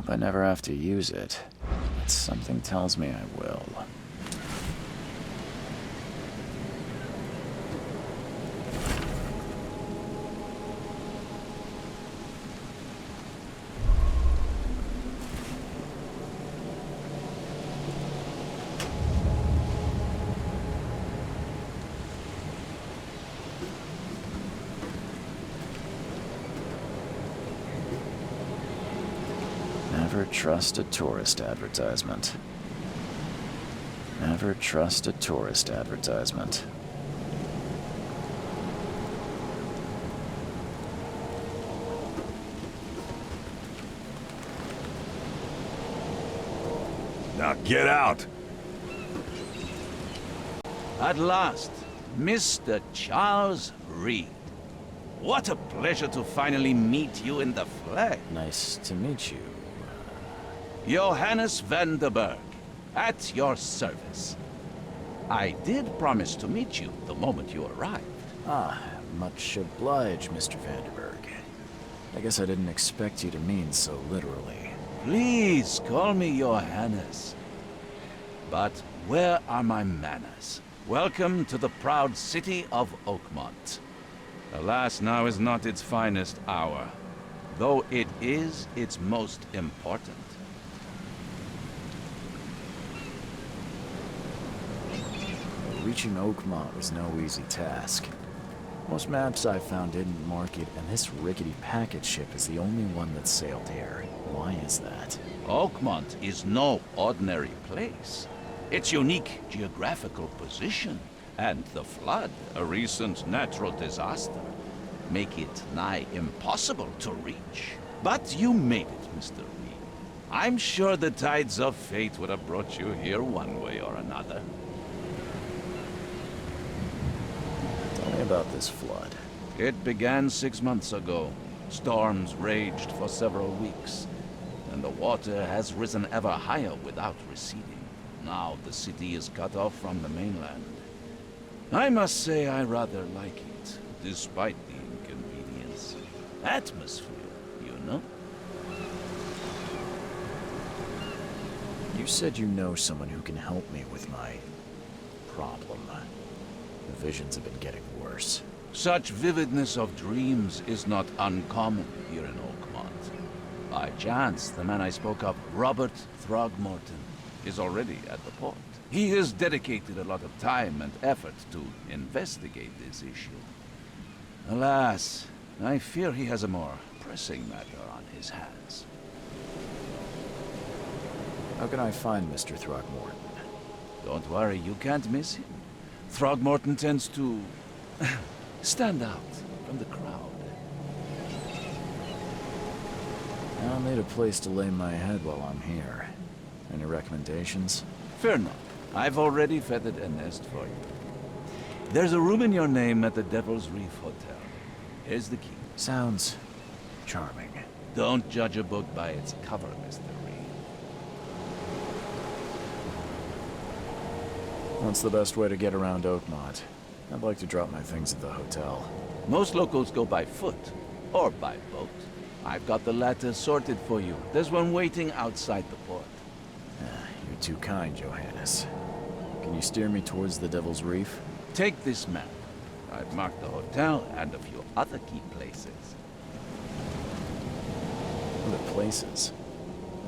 Hope I never have to use it, but something tells me I will. Never trust a tourist advertisement. Never trust a tourist advertisement. Now get out! At last, Mr. Charles Reed. What a pleasure to finally meet you in the flesh. Nice to meet you. Johannes Vanderberg, at your service. I did promise to meet you the moment you arrived. Ah, much obliged, Mr. Vanderberg. I guess I didn't expect you to mean so literally. Please call me Johannes. But where are my manners? Welcome to the proud city of Oakmont. Alas, now is not its finest hour, though it is its most important. Reaching Oakmont was no easy task. Most maps I found didn't mark it, and this rickety packet ship is the only one that sailed here. Why is that? Oakmont is no ordinary place. Its unique geographical position and the flood, a recent natural disaster, make it nigh impossible to reach. But you made it, Mr. Reed. I'm sure the tides of fate would have brought you here one way or another. Tell me about this flood. It began 6 months ago. Storms raged for several weeks, and the water has risen ever higher without receding. Now the city is cut off from the mainland. I must say I rather like it, despite the inconvenience. Atmosphere, you know? You said you know someone who can help me with my problem. The visions have been getting worse. Such vividness of dreams is not uncommon here in Oakmont. By chance, the man I spoke of, Robert Throgmorton, is already at the port. He has dedicated a lot of time and effort to investigate this issue. Alas, I fear he has a more pressing matter on his hands. How can I find Mr. Throgmorton? Don't worry, you can't miss him. Throgmorton tends to stand out from the crowd. I'll need a place to lay my head while I'm here. Any recommendations? Fear not. I've already feathered a nest for you. There's a room in your name at the Devil's Reef Hotel. Here's the key. Sounds charming. Don't judge a book by its cover, Mr. Reed. What's the best way to get around Oakmont? I'd like to drop my things at the hotel. Most locals go by foot, or by boat. I've got the latter sorted for you. There's one waiting outside the port. You're too kind, Johannes. Can you steer me towards the Devil's Reef? Take this map. I've marked the hotel and a few other key places. Other places?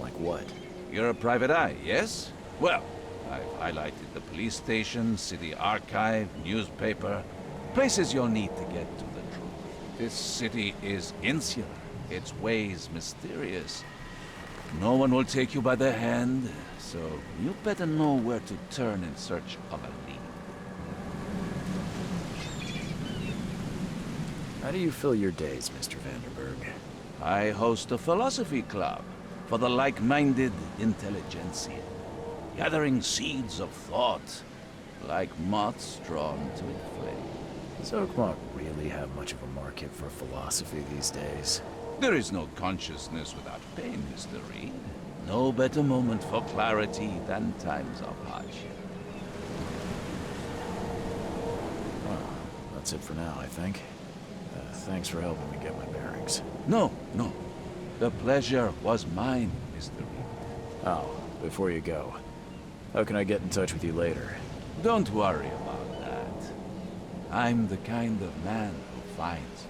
Like what? You're a private eye, yes? Well, I've highlighted the police station, city archive, newspaper. Places you'll need to get to the truth. This city is insular, its ways mysterious. No one will take you by the hand, so you better know where to turn in search of a lead. How do you fill your days, Mr. Vanderberg? I host a philosophy club for the like-minded intelligentsia, gathering seeds of thought, like moths drawn to a flame. Does Oakmont really have much of a market for philosophy these days? There is no consciousness without pain, Mr. Reed. No better moment for clarity than times of hardship. Well, that's it for now, I think. Thanks for helping me get my bearings. No. The pleasure was mine, Mr. Reed. Oh, before you go, how can I get in touch with you later? Don't worry about that. I'm the kind of man who finds you.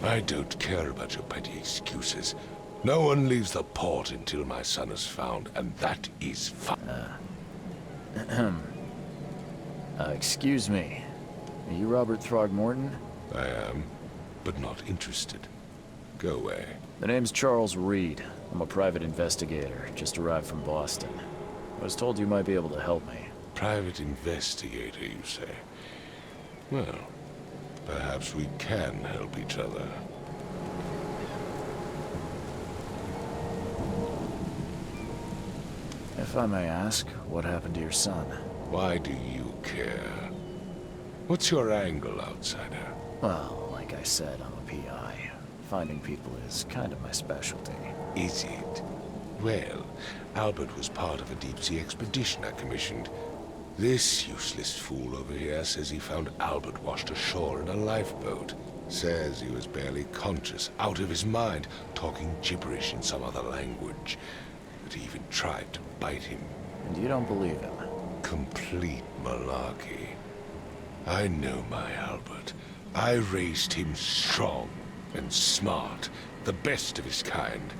I don't care about your petty excuses. No one leaves the port until my son is found, and that is fine. Excuse me. Are you Robert Throgmorton? I am, but not interested. Go away. The name's Charles Reed. I'm a private investigator, just arrived from Boston. I was told you might be able to help me. Private investigator, you say? Well, perhaps we can help each other. If I may ask, what happened to your son? Why do you care? What's your angle, outsider? Well, like I said, I'm a PI. Finding people is kind of my specialty. Is it? Well, Albert was part of a deep-sea expedition I commissioned. This useless fool over here says he found Albert washed ashore in a lifeboat. Says he was barely conscious, out of his mind, talking gibberish in some other language. That he even tried to bite him. And you don't believe him? Complete malarkey. I know my Albert. I raised him strong and smart, the best of his kind.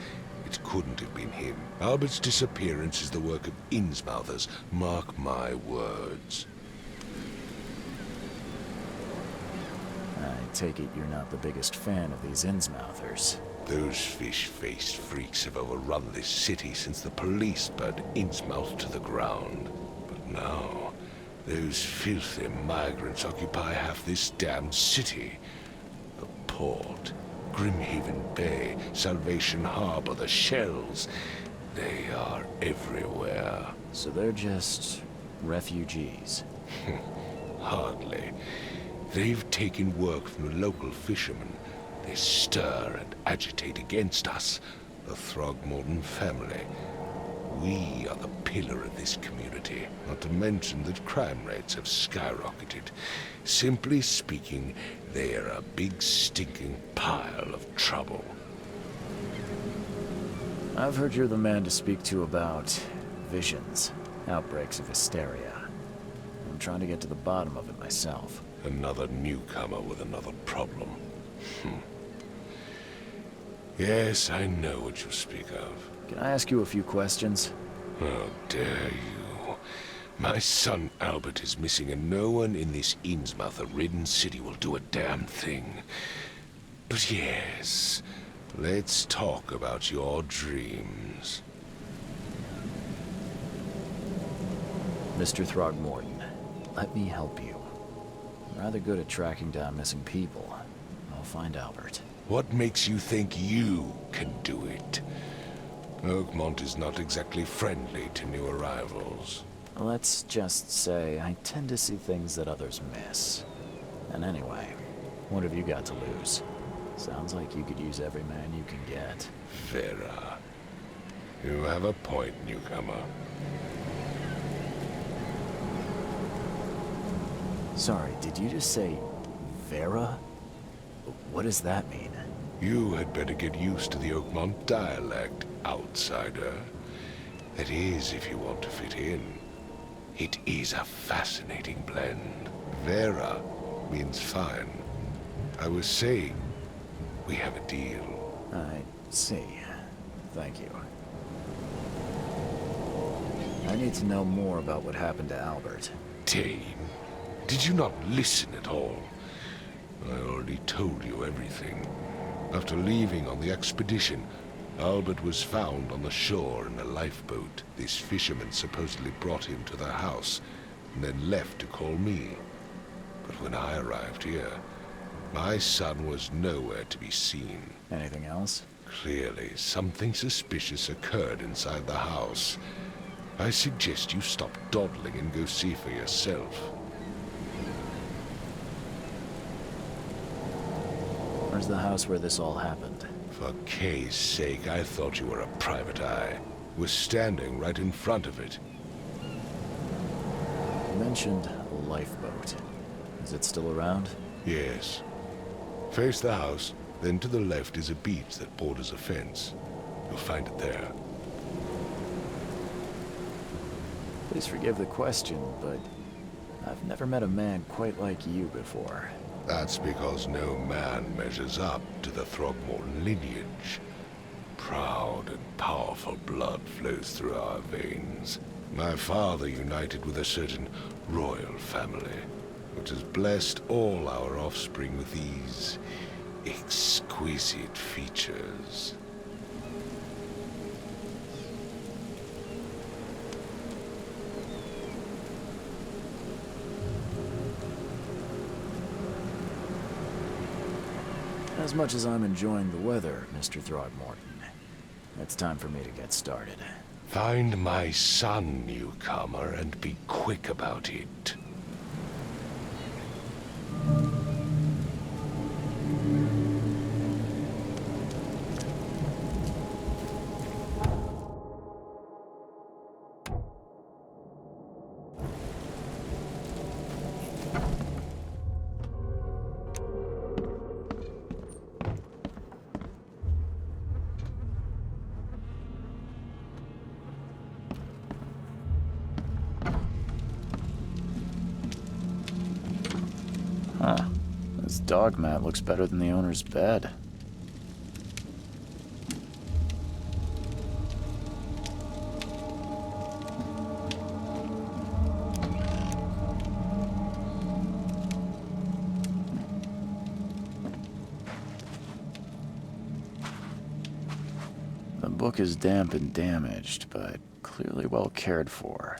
It couldn't have been him. Albert's disappearance is the work of Innsmouthers. Mark my words. I take it you're not the biggest fan of these Innsmouthers. Those fish-faced freaks have overrun this city since the police burned Innsmouth to the ground. But now, those filthy migrants occupy half this damned city. The port, Grimhaven Bay, Salvation Harbor, the Shells. They are everywhere. So they're just refugees. Hardly. They've taken work from the local fishermen. They stir and agitate against us, the Throgmorton family. We are the pillar of this community, not to mention that crime rates have skyrocketed. Simply speaking, they are a big stinking pile of trouble. I've heard you're the man to speak to about visions, outbreaks of hysteria. I'm trying to get to the bottom of it myself. Another newcomer with another problem. Yes, I know what you speak of. Can I ask you a few questions? How dare you? My son Albert is missing, and no one in this Innsmouth-ridden city will do a damn thing. But yes, let's talk about your dreams. Mr. Throgmorton, let me help you. Rather good at tracking down missing people. I'll find Albert. What makes you think you can do it? Oakmont is not exactly friendly to new arrivals. Let's just say I tend to see things that others miss. And anyway, what have you got to lose? Sounds like you could use every man you can get. Vera. You have a point, newcomer. Sorry, did you just say Vera? What does that mean? You had better get used to the Oakmont dialect, outsider. That is, if you want to fit in. It is a fascinating blend. Vera means fine. I was saying, we have a deal. I see. Thank you. I need to know more about what happened to Albert. Dane, did you not listen at all? I already told you everything. After leaving on the expedition, Albert was found on the shore in a lifeboat. This fisherman supposedly brought him to their house, and then left to call me. But when I arrived here, my son was nowhere to be seen. Anything else? Clearly, something suspicious occurred inside the house. I suggest you stop dawdling and go see for yourself. Where's the house where this all happened? For Kay's sake, I thought you were a private eye. Was standing right in front of it. You mentioned a lifeboat. Is it still around? Yes. Face the house, then to the left is a beach that borders a fence. You'll find it there. Please forgive the question, but I've never met a man quite like you before. That's because no man measures up to the Throgmorton lineage. Proud and powerful blood flows through our veins. My father united with a certain royal family, which has blessed all our offspring with these exquisite features. As much as I'm enjoying the weather, Mr. Throgmorton, it's time for me to get started. Find my son, newcomer, and be quick about it. Huh. This dog mat looks better than the owner's bed. The book is damp and damaged, but clearly well cared for.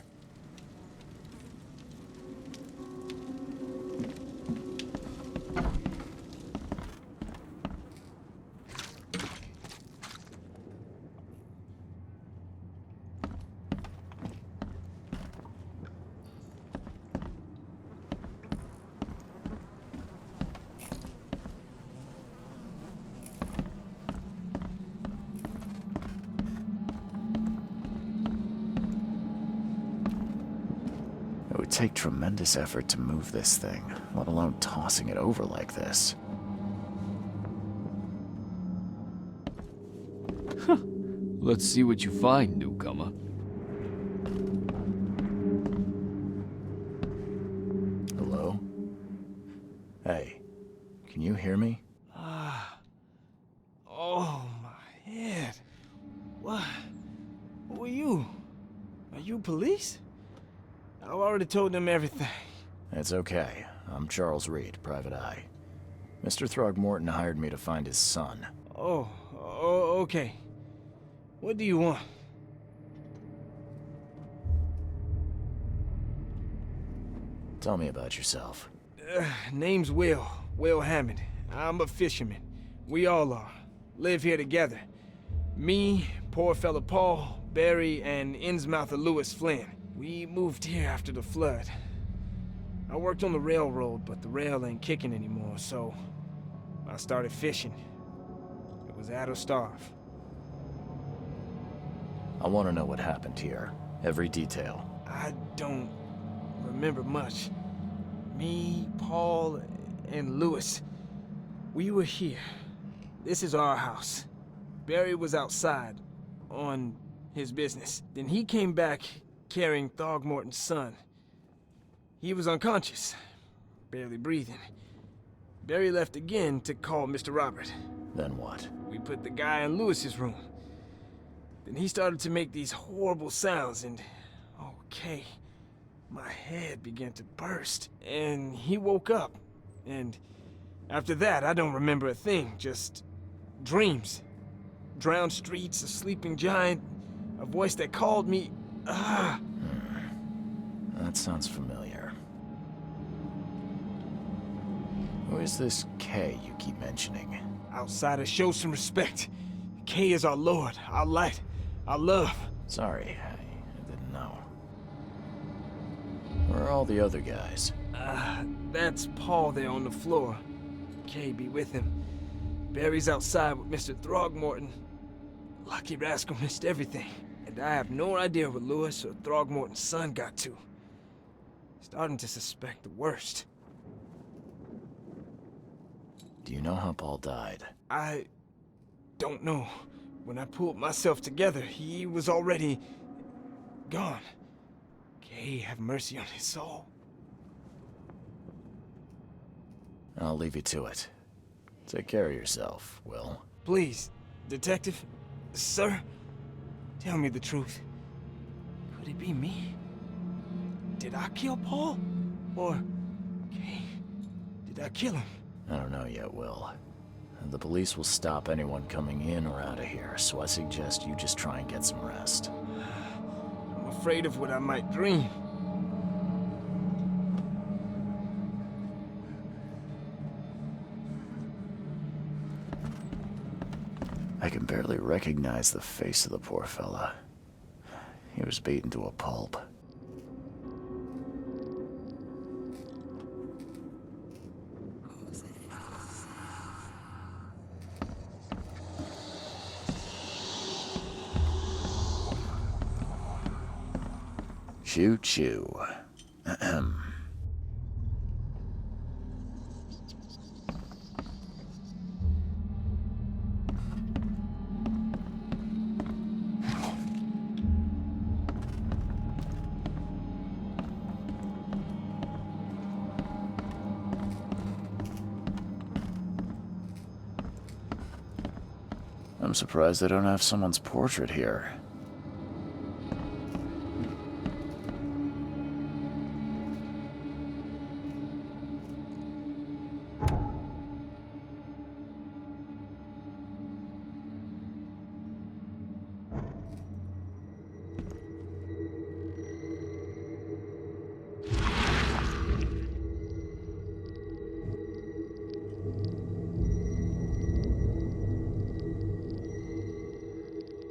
It would take tremendous effort to move this thing, let alone tossing it over like this. Let's see what you find, newcomer. Hello? Hey, can you hear me? Oh, my head. What? Who are you? Are you police? I've already told them everything. It's okay. I'm Charles Reed, Private Eye. Mr. Throgmorton hired me to find his son. Oh, okay. What do you want? Tell me about yourself. Name's Will. Will Hammond. I'm a fisherman. We all are. Live here together. Me, poor fella Paul, Barry, and Innsmouther Lewis Flynn. We moved here after the flood. I worked on the railroad, but the rail ain't kicking anymore, so I started fishing. It was add or starve. I want to know what happened here. Every detail. I don't remember much. Me, Paul, and Lewis, we were here. This is our house. Barry was outside, on his business. Then he came back carrying Throgmorton's son. He was unconscious, barely breathing. Barry left again to call Mr. Robert. Then what? We put the guy in Lewis's room. Then he started to make these horrible sounds and... okay, my head began to burst. And he woke up. And after that, I don't remember a thing, just dreams. Drowned streets, a sleeping giant, a voice that called me. That sounds familiar. Who is this K you keep mentioning? Outsiders, show some respect. K is our lord, our light, our love. Sorry, I didn't know. Where are all the other guys? That's Paul there on the floor. K be with him. Barry's outside with Mr. Throgmorton. Lucky rascal missed everything. And I have no idea what Lewis or Throgmorton's son got to. Starting to suspect the worst. Do you know how Paul died? I don't know. When I pulled myself together, he was already gone. Kay, have mercy on his soul. I'll leave you to it. Take care of yourself, Will. Please, Detective, sir, tell me the truth. Could it be me? Did I kill Paul? Or, Kay, did I kill him? I don't know yet, Will. The police will stop anyone coming in or out of here, so I suggest you just try and get some rest. I'm afraid of what I might dream. I can barely recognize the face of the poor fella. He was beaten to a pulp. Choo choo. Ahem. I'm surprised they don't have someone's portrait here.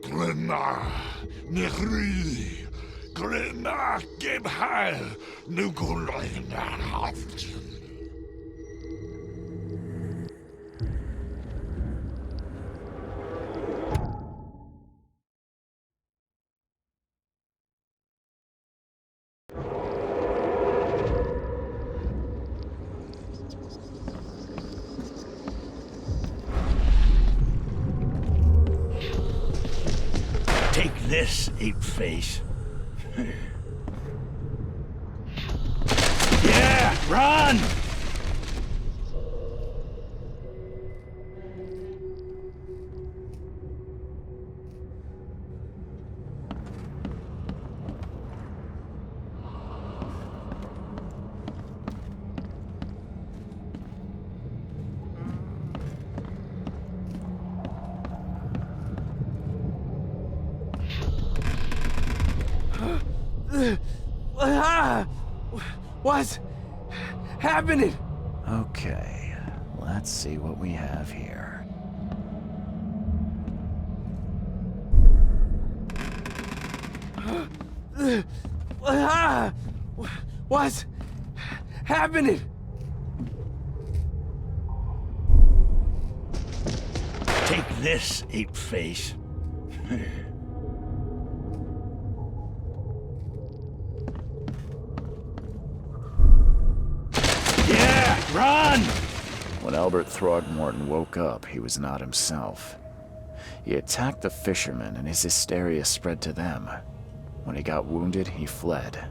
Glenna, Nehri, Glenna, Gebhal, Nukulina, Haft. Take this, ape-face. Yeah, run! What's happening? Okay, let's see what we have here. What's happening? Take this, ape face. Yeah, run! When Albert Throgmorton woke up, he was not himself. He attacked the fishermen, and his hysteria spread to them. When he got wounded, he fled.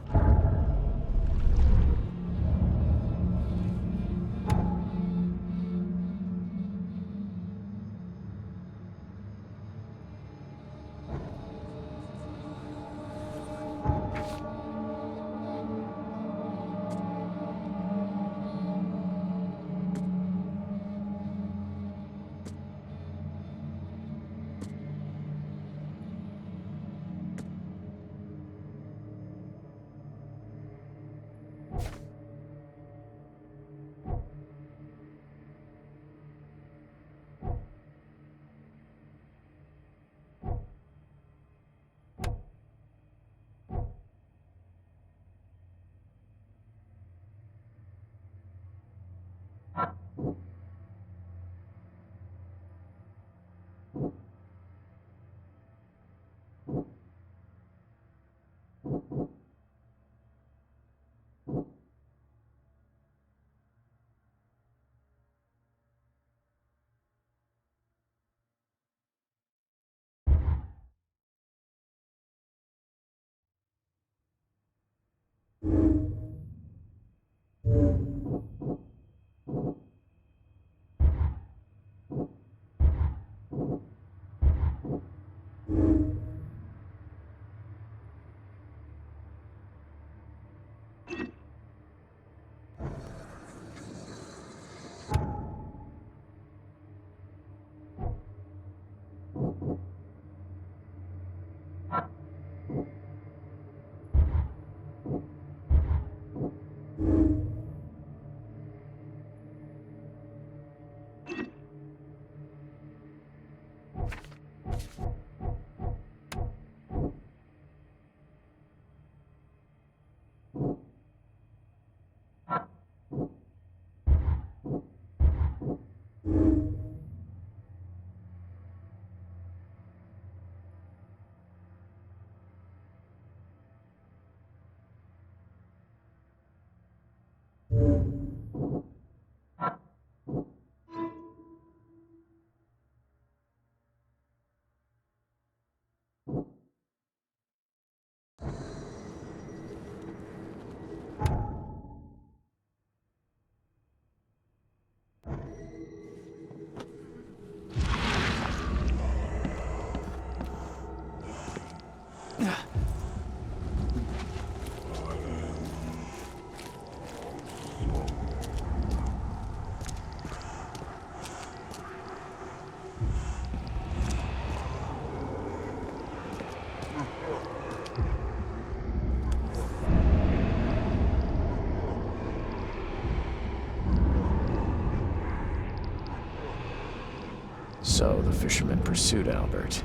So the fishermen pursued Albert,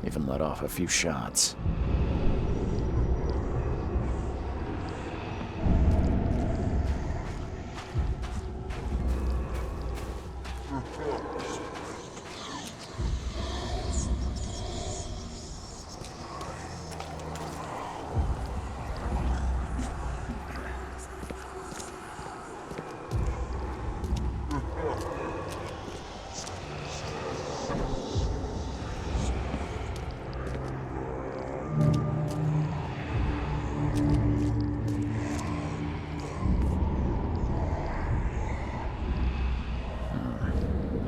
even let off a few shots.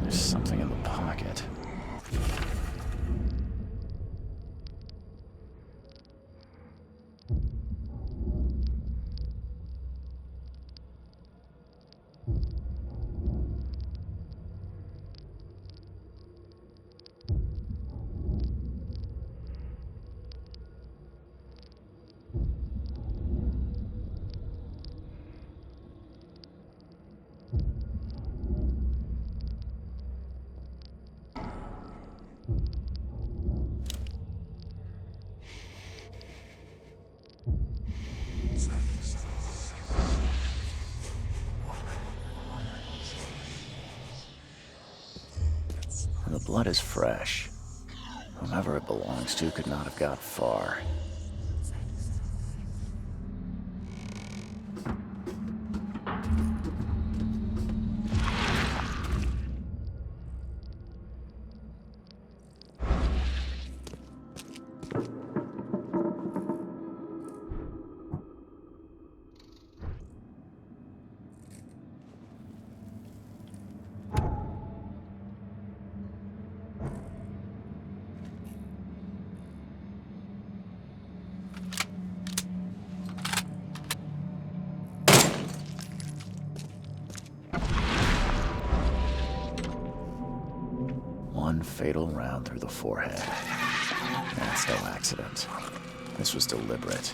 There's something in the pocket. The blood is fresh. Whomever it belongs to could not have got far. One fatal round through the forehead. That's no accident. This was deliberate.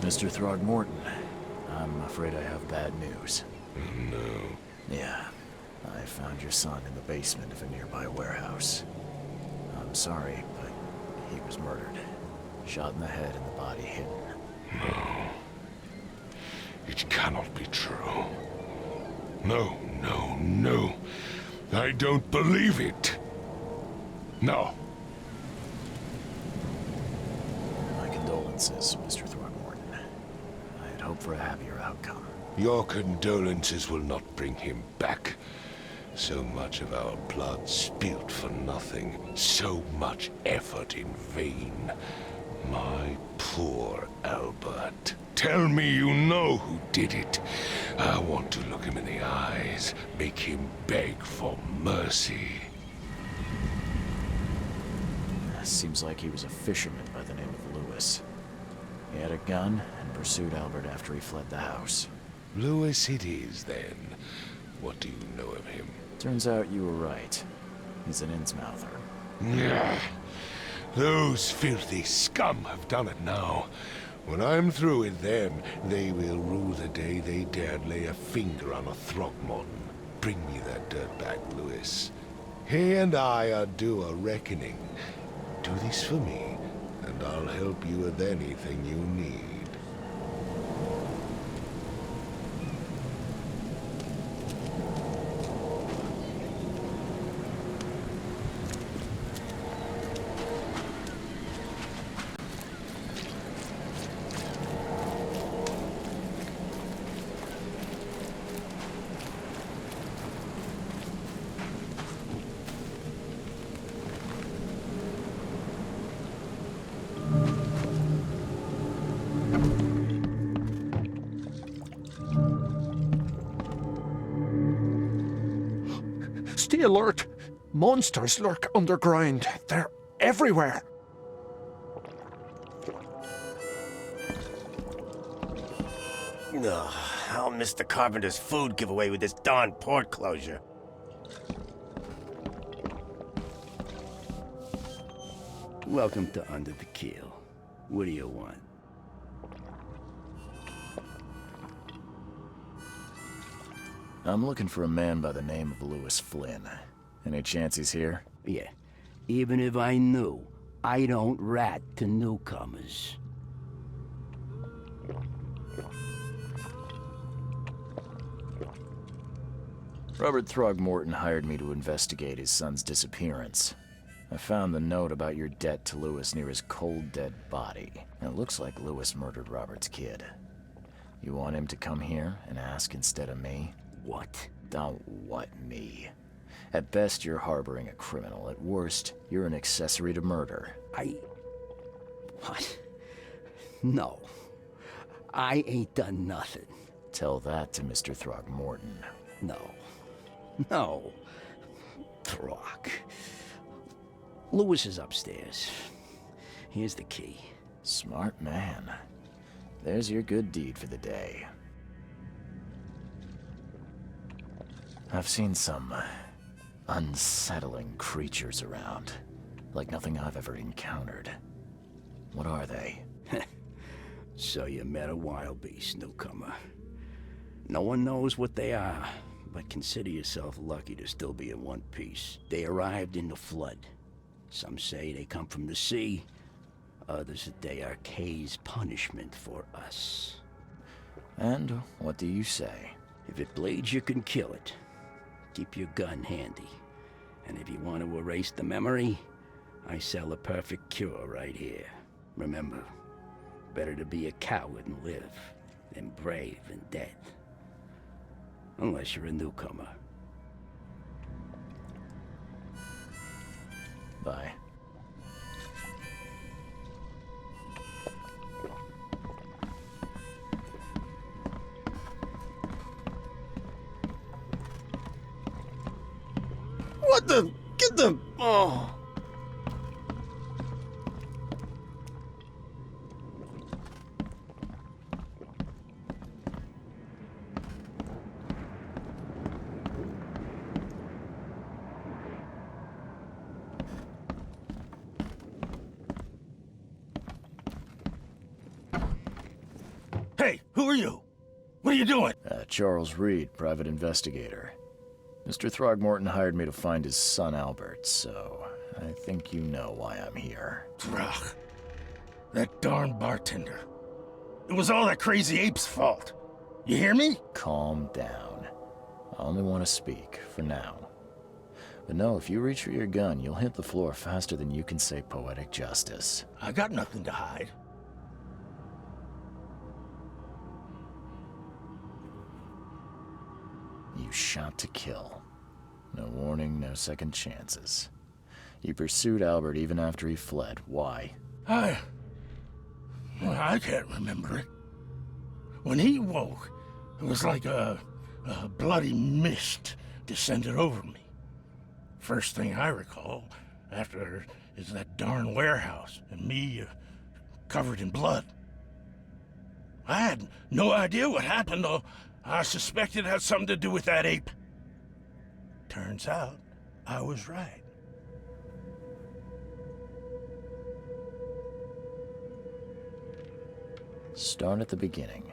Mr. Throgmorton, I'm afraid I have bad news. No. Yeah, I found your son in the basement of a nearby warehouse. I'm sorry, but he was murdered. Shot in the head and the body hidden. No. It cannot be true. No, no, no. I don't believe it. No. My condolences, Mr. Throgmorton. hope for a happier outcome. Your condolences will not bring him back. So much of our blood spilt for nothing. So much effort in vain. My poor Albert. Tell me you know who did it. I want to look him in the eyes, make him beg for mercy. Seems like he was a fisherman by the name of Lewis. He had a gun and pursued Albert after he fled the house. Lewis it is, then. What do you know of him? Turns out you were right. He's an Innsmouther. Nyah. Those filthy scum have done it now. When I'm through with them, they will rue the day they dared lay a finger on a Throgmorton. Bring me that dirtbag, Lewis. He and I are due a reckoning. Do this for me, and I'll help you with anything you need. Stay alert! Monsters lurk underground. They're everywhere. Ugh, I'll miss the carpenter's food giveaway with this darn port closure. Welcome to Under the Keel. What do you want? I'm looking for a man by the name of Lewis Flynn. Any chance he's here? Yeah, even if I knew, I don't rat to newcomers. Robert Throgmorton hired me to investigate his son's disappearance. I found the note about your debt to Lewis near his cold, dead body. And it looks like Lewis murdered Robert's kid. You want him to come here and ask instead of me? What? Don't what me. At best, you're harboring a criminal. At worst, you're an accessory to murder. What? No. I ain't done nothing. Tell that to Mr. Throgmorton. No. Throg. Lewis is upstairs. Here's the key. Smart man. There's your good deed for the day. I've seen some unsettling creatures around, like nothing I've ever encountered. What are they? So you met a wild beast, newcomer. No one knows what they are, but consider yourself lucky to still be in one piece. They arrived in the flood. Some say they come from the sea. Others that they are Kay's punishment for us. And what do you say? If it bleeds, you can kill it. Keep your gun handy. And if you want to erase the memory, I sell a perfect cure right here. Remember, better to be a coward and live than brave and dead. Unless you're a newcomer. Bye. What the? Get the... Oh. Hey, who are you? What are you doing? Charles Reed, private investigator. Mr. Throgmorton hired me to find his son Albert, so I think you know why I'm here. Throg. That darn bartender. It was all that crazy ape's fault. You hear me? Calm down. I only want to speak, for now. But no, if you reach for your gun, you'll hit the floor faster than you can say poetic justice. I got nothing to hide. shot to kill. No warning, no second chances. You pursued Albert even after he fled. Why? I can't remember it. When he woke, it was like a bloody mist descended over me. First thing I recall after is that darn warehouse and me covered in blood. I had no idea what happened, though. I suspected it had something to do with that ape. Turns out, I was right. Start at the beginning.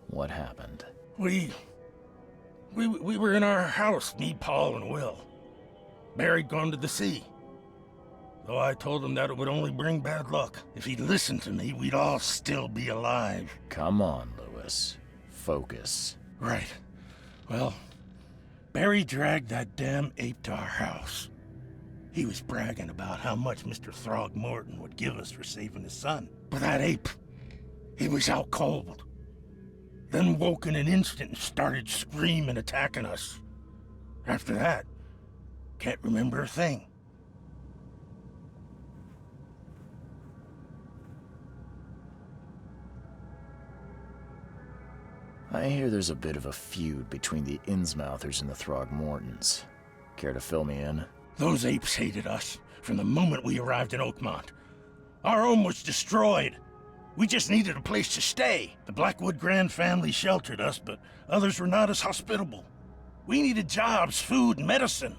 What happened? We were in our house, me, Paul, and Will. Barry'd gone to the sea. Though I told him that it would only bring bad luck. If he'd listened to me, we'd all still be alive. Come on, Lewis. Focus. Right. Well, Barry dragged that damn ape to our house. He was bragging about how much Mr. Throgmorton would give us for saving his son. But that ape, he was out cold. Then woke in an instant and started screaming, attacking us. After that, can't remember a thing. I hear there's a bit of a feud between the Innsmouthers and the Throgmortons. Care to fill me in? Those apes hated us from the moment we arrived in Oakmont. Our home was destroyed. We just needed a place to stay. The Blackwood Grand family sheltered us, but others were not as hospitable. We needed jobs, food, and medicine.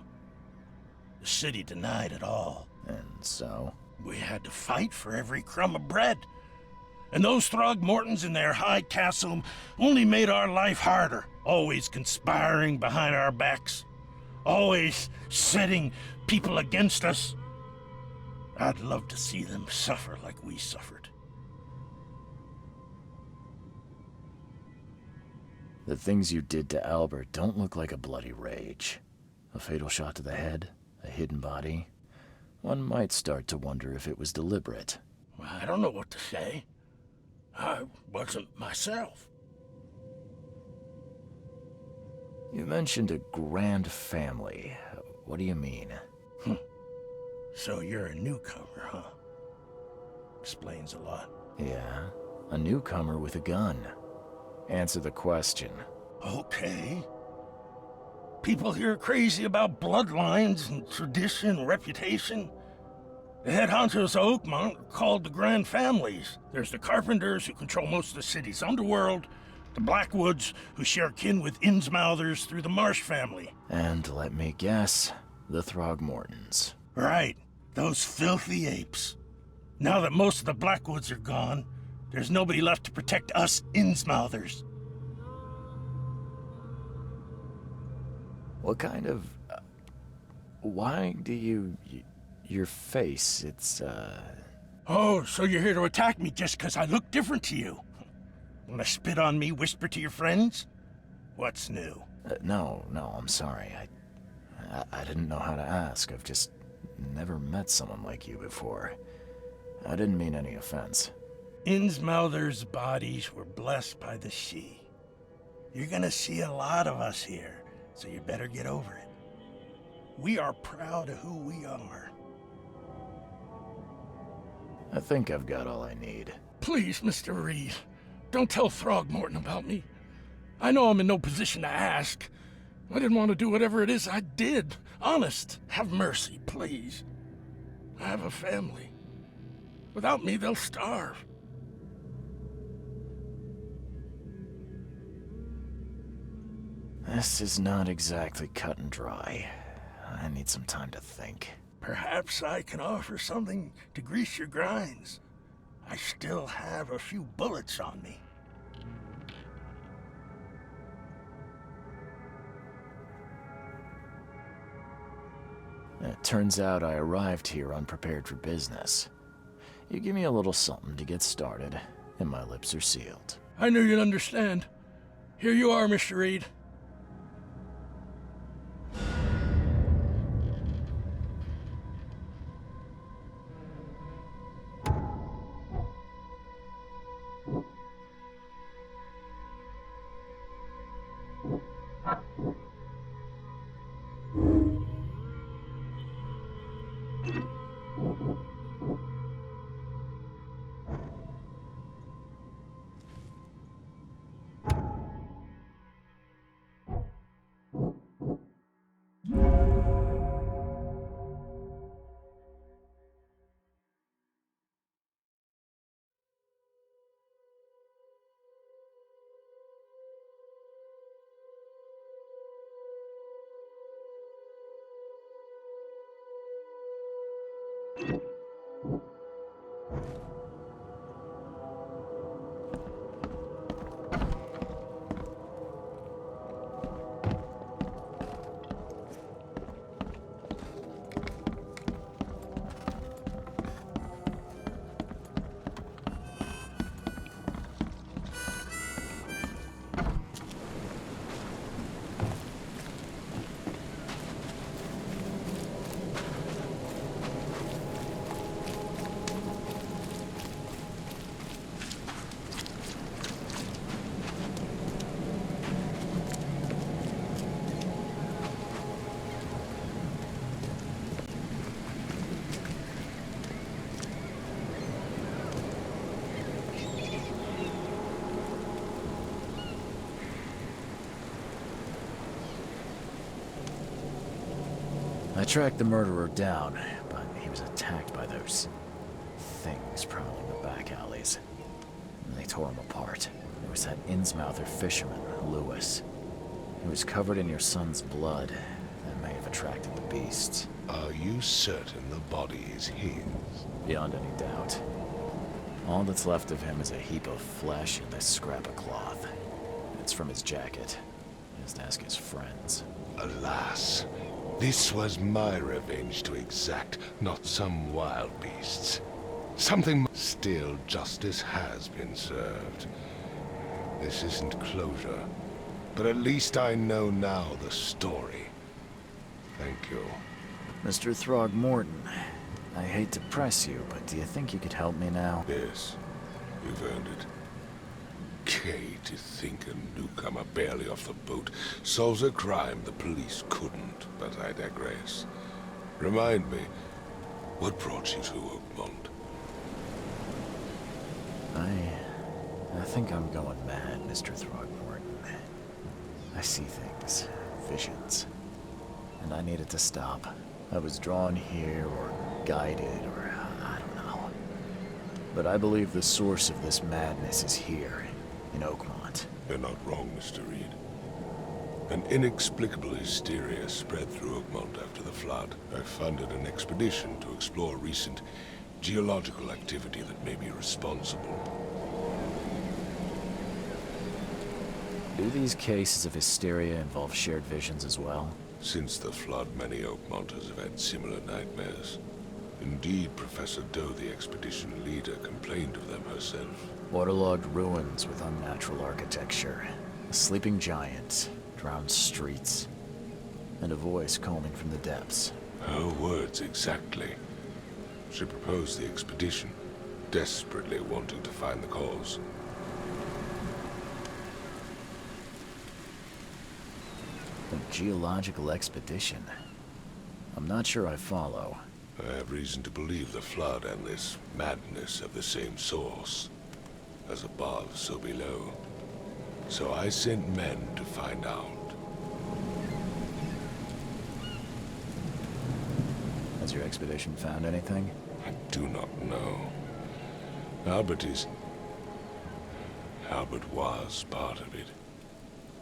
The city denied it all. And so? We had to fight for every crumb of bread. And those Throgmortons in their high castle only made our life harder, always conspiring behind our backs, always setting people against us. I'd love to see them suffer like we suffered. The things you did to Albert don't look like a bloody rage. A fatal shot to the head, a hidden body. One might start to wonder if it was deliberate. I don't know what to say. I wasn't myself. You mentioned a grand family. What do you mean? So you're a newcomer, huh? Explains a lot. Yeah, a newcomer with a gun. Answer the question. Okay. People here are crazy about bloodlines and tradition and reputation. The head honchos of Oakmont are called the Grand Families. There's the Carpenters, who control most of the city's underworld, the Blackwoods, who share kin with Innsmouthers through the Marsh family. And let me guess, the Throgmortons. Right, those filthy apes. Now that most of the Blackwoods are gone, there's nobody left to protect us Innsmouthers. What kind of... why do you... your face, it's, Oh, so you're here to attack me just because I look different to you? Wanna spit on me, whisper to your friends? What's new? No, I'm sorry. I didn't know how to ask. I've just never met someone like you before. I didn't mean any offense. Innsmouthers' bodies were blessed by the She. You're gonna see a lot of us here, so you better get over it. We are proud of who we are. I think I've got all I need. Please, Mr. Reed, don't tell Throgmorton about me. I know I'm in no position to ask. I didn't want to do whatever it is I did. Honest, have mercy, please. I have a family. Without me, they'll starve. This is not exactly cut and dry. I need some time to think. Perhaps I can offer something to grease your grinds. I still have a few bullets on me. It turns out I arrived here unprepared for business. You give me a little something to get started, and my lips are sealed. I knew you'd understand. Here you are, Mr. Reed. I tracked the murderer down, but he was attacked by those things prowling the back alleys. And they tore him apart. There was that Innsmouther fisherman, Lewis. He was covered in your son's blood. That may have attracted the beasts. Are you certain the body is his? Beyond any doubt. All that's left of him is a heap of flesh and this scrap of cloth. It's from his jacket. Just ask his friends. Alas, this was my revenge to exact, not some wild beast's. Something still, justice has been served. This isn't closure, but at least I know now the story. Thank you. Mr. Throgmorton, I hate to press you, but do you think you could help me now? Yes, you've earned it. Kay, to think a newcomer barely off the boat solves a crime the police couldn't, but I digress. Remind me, what brought you to Oakmont? I think I'm going mad, Mr. Throgmorton. I see things, visions, and I needed to stop. I was drawn here, or guided, or I don't know. But I believe the source of this madness is here, in Oakmont. You're not wrong, Mr. Reed. An inexplicable hysteria spread through Oakmont after the flood. I funded an expedition to explore recent geological activity that may be responsible. Do these cases of hysteria involve shared visions as well? Since the flood, many Oakmonters have had similar nightmares. Indeed, Professor Doe, the expedition leader, complained of them herself. Waterlogged ruins with unnatural architecture, a sleeping giant, drowned streets, and a voice calling from the depths. Her words exactly. She proposed the expedition, desperately wanting to find the cause. A geological expedition? I'm not sure I follow. I have reason to believe the flood and this madness have the same source. As above, so below. So I sent men to find out. Has your expedition found anything? I do not know. Albert was part of it.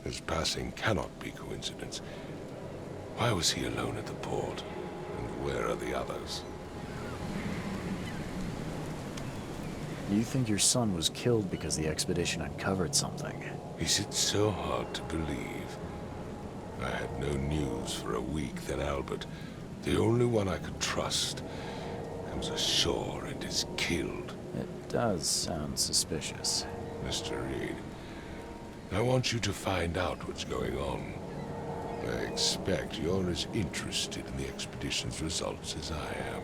His passing cannot be coincidence. Why was he alone at the port? And where are the others? You think your son was killed because the expedition uncovered something? Is it so hard to believe? I had no news for a week, then Albert, the only one I could trust, comes ashore and is killed. It does sound suspicious. Mr. Reed, I want you to find out what's going on. I expect you're as interested in the expedition's results as I am.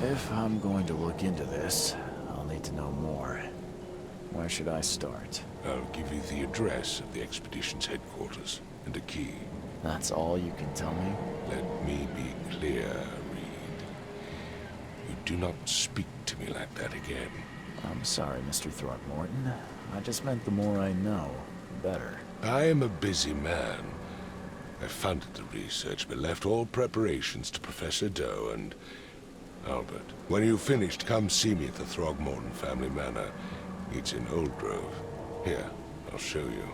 If I'm going to look into this, I'll need to know more. Where should I start? I'll give you the address of the expedition's headquarters and a key. That's all you can tell me? Let me be clear, Reed. You do not speak to me like that again. I'm sorry, Mr. Throckmorton. I just meant the more I know, the better. I am a busy man. I funded the research, but left all preparations to Professor Doe and Albert. When you've finished, come see me at the Throgmorton family manor. It's in Old Grove. Here, I'll show you.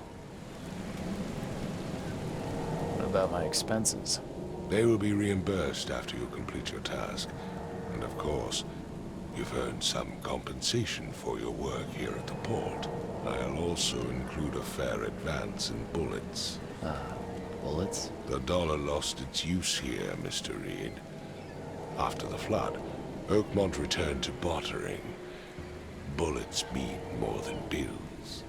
What about my expenses? They will be reimbursed after you complete your task. And of course, you've earned some compensation for your work here at the port. I'll also include a fair advance in bullets. Bullets? The dollar lost its use here, Mr. Reed. After the flood, Oakmont returned to bartering. Bullets mean more than bills.